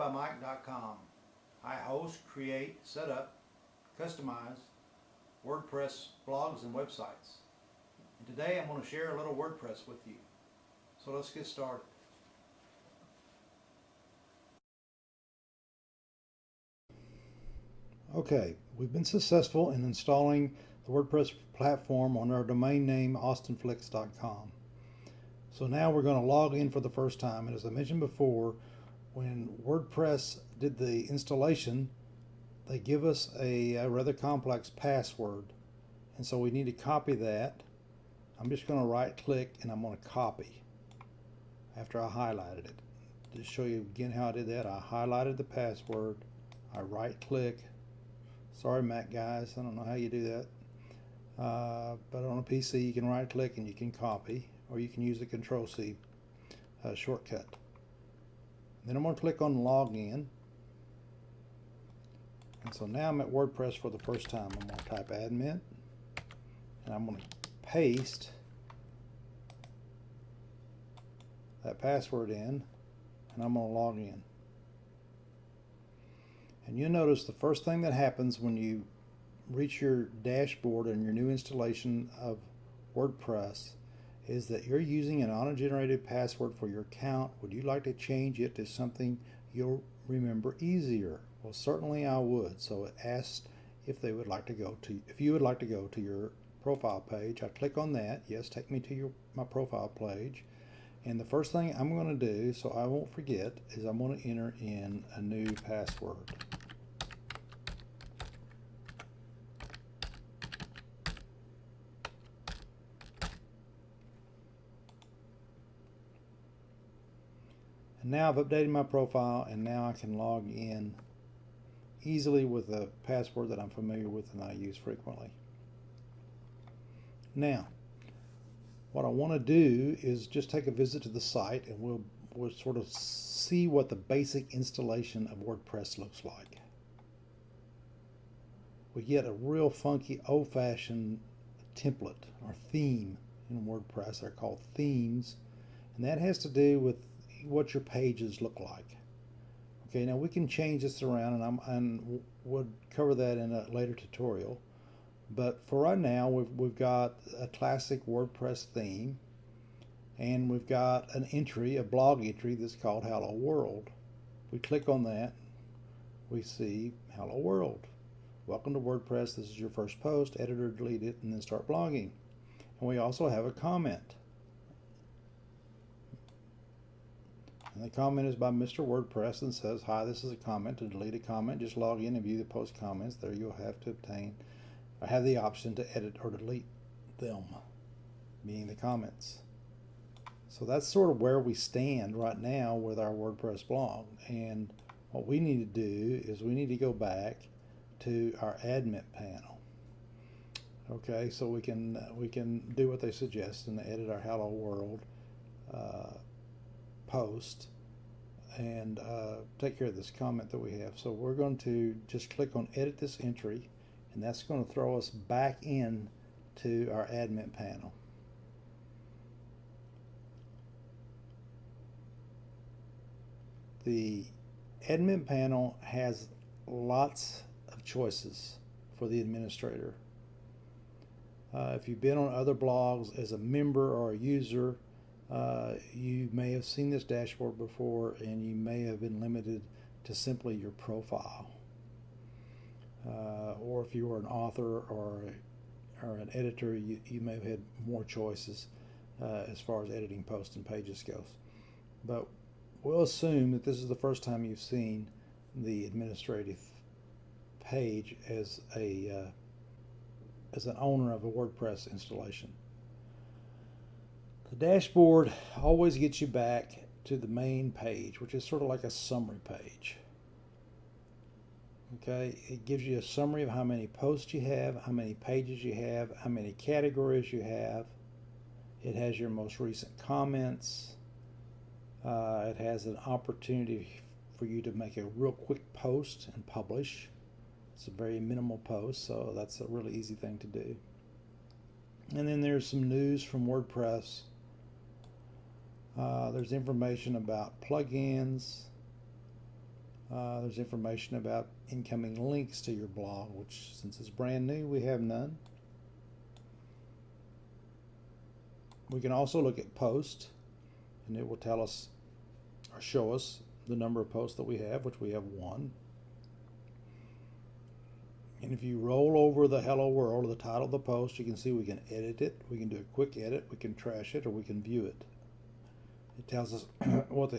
wordpressbymike.com. I host, create, set up, customize WordPress blogs and websites. And today I'm going to share a little WordPress with you. So let's get started. Okay, we've been successful in installing the WordPress platform on our domain name austinflix.com. So now we're going to log in for the first time, and as I mentioned before, when WordPress did the installation, they give us a rather complex password, and so we need to copy that. I'm just going to right click and I'm going to copy after I highlighted it. To show you again how I did that, I highlighted the password, I right click. Sorry Mac guys, I don't know how you do that, but on a PC you can right click and you can copy, or you can use the Control-C shortcut. Then I'm going to click on Login, and so now I'm at WordPress for the first time. I'm going to type admin, and I'm going to paste that password in, and I'm going to log in. And you'll notice the first thing that happens when you reach your dashboard in your new installation of WordPress is that you're using an auto-generated password for your account. Would you like to change it to something you'll remember easier? Well, certainly I would. So it asks if you would like to go to your profile page. I click on that. Yes, take me to my profile page. And the first thing I'm going to do, so I won't forget, is I'm going to enter in a new password. And now I've updated my profile, and now I can log in easily with a password that I'm familiar with and I use frequently. Now, what I want to do is just take a visit to the site, and we'll sort of see what the basic installation of WordPress looks like. We get a real funky old-fashioned template or theme in WordPress. They're called themes, and that has to do with what your pages look like. Okay, now we can change this around, and we'll cover that in a later tutorial. But for right now, we've got a classic WordPress theme, and we've got an entry, a blog entry that's called Hello World. We click on that, we see Hello World. Welcome to WordPress. This is your first post. Edit or delete it, and then start blogging. And we also have a comment. And the comment is by Mr. WordPress and says, "Hi, this is a comment. To delete a comment, just log in and view the post comments. There you'll have to obtain or have the option to edit or delete them," meaning the comments. So that's sort of where we stand right now with our WordPress blog. And what we need to do is we need to go back to our admin panel. Okay, so we can do what they suggest and edit our Hello World post and take care of this comment that we have. So we're going to just click on edit this entry, and that's going to throw us back in to our admin panel. The admin panel has lots of choices for the administrator. If you've been on other blogs as a member or a user, you may have seen this dashboard before, and you may have been limited to simply your profile. Or if you were an author or an editor, you may have had more choices as far as editing posts and pages goes. But we'll assume that this is the first time you've seen the administrative page as an owner of a WordPress installation. The dashboard always gets you back to the main page, which is sort of like a summary page. Okay, it gives you a summary of how many posts you have, how many pages you have, how many categories you have. It has your most recent comments. It has an opportunity for you to make a real quick post and publish. It's a very minimal post, so that's a really easy thing to do. And then there's some news from WordPress. There's information about plugins, There's information about incoming links to your blog, which since it's brand new, we have none. We can also look at posts, and it will tell us or show us the number of posts that we have, which we have 1. And if you roll over the hello world, or the title of the post, you can see we can edit it, we can do a quick edit, we can trash it, or we can view it. It tells us what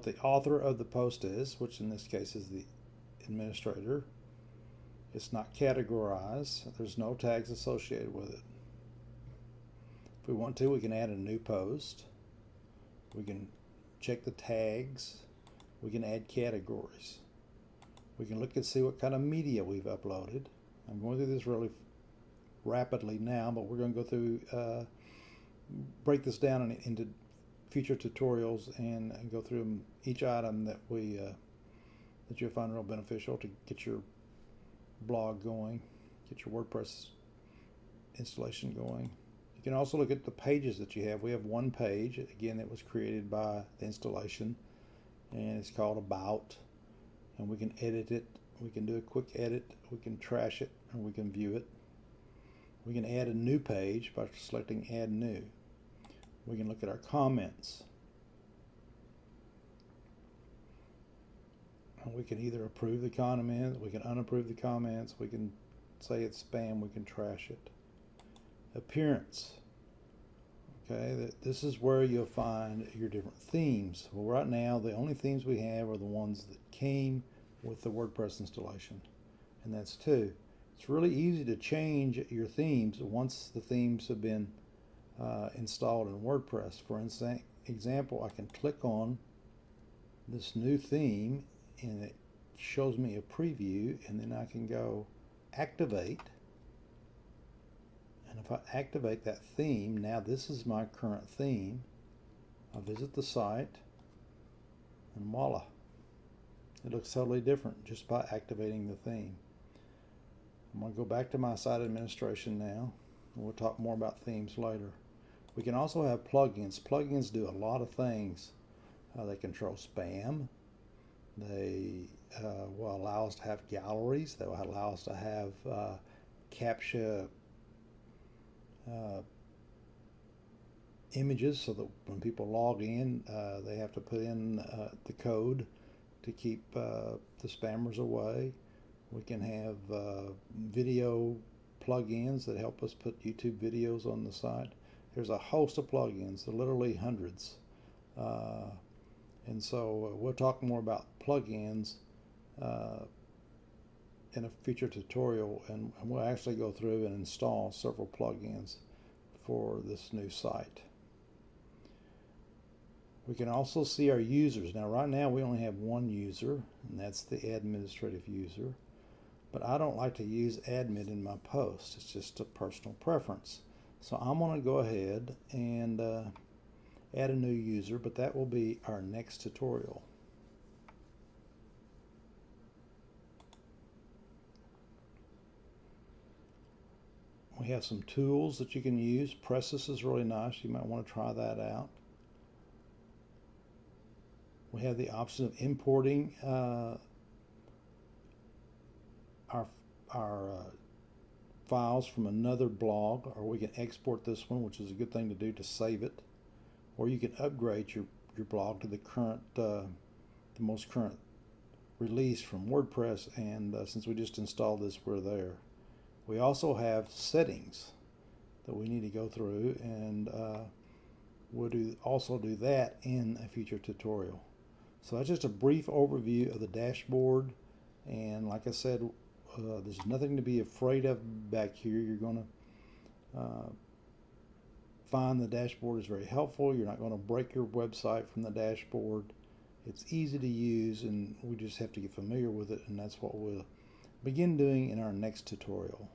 the author of the post is, which in this case is the administrator. It's not categorized. There's no tags associated with it. If we want to, we can add a new post. We can check the tags. We can add categories. We can look and see what kind of media we've uploaded. I'm going through this really rapidly now, but we're going to go through, break this down into future tutorials and go through each item that that you'll find real beneficial to get your blog going, get your WordPress installation going. You can also look at the pages that you have. We have 1 page, again, that was created by the installation, and it's called About. And we can edit it, we can do a quick edit, we can trash it, and we can view it. We can add a new page by selecting Add New. We can look at our comments. And we can either approve the comment, we can unapprove the comments, we can say it's spam, we can trash it. Appearance. Okay, this is where you'll find your different themes. Well, right now the only themes we have are the ones that came with the WordPress installation, and that's 2. It's really easy to change your themes once the themes have been installed in WordPress. For example, I can click on this new theme and it shows me a preview, and then I can go activate. And if I activate that theme, now this is my current theme. I visit the site, and voila. It looks totally different just by activating the theme. I'm going to go back to my site administration now, and we'll talk more about themes later. We can also have plugins. Plugins do a lot of things. They control spam. They will allow us to have galleries. They will allow us to have CAPTCHA images, so that when people log in, they have to put in the code to keep the spammers away. We can have video plugins that help us put YouTube videos on the site. There's a host of plugins, literally hundreds. And so we'll talk more about plugins in a future tutorial, and we'll actually go through and install several plugins for this new site. We can also see our users. Now right now we only have 1 user, and that's the administrative user, but I don't like to use admin in my post. It's just a personal preference. So I'm going to go ahead and add a new user, but that will be our next tutorial. We have some tools that you can use. Presses is really nice. You might want to try that out. We have the option of importing our files from another blog, or we can export this one, which is a good thing to do to save it. Or you can upgrade your blog to the current, the most current release from WordPress, and since we just installed this, we're there. We also have settings that we need to go through, and we'll also do that in a future tutorial. So that's just a brief overview of the dashboard, and like I said, there's nothing to be afraid of back here. You're going to find the dashboard is very helpful. You're not going to break your website from the dashboard. It's easy to use, and we just have to get familiar with it, and that's what we'll begin doing in our next tutorial.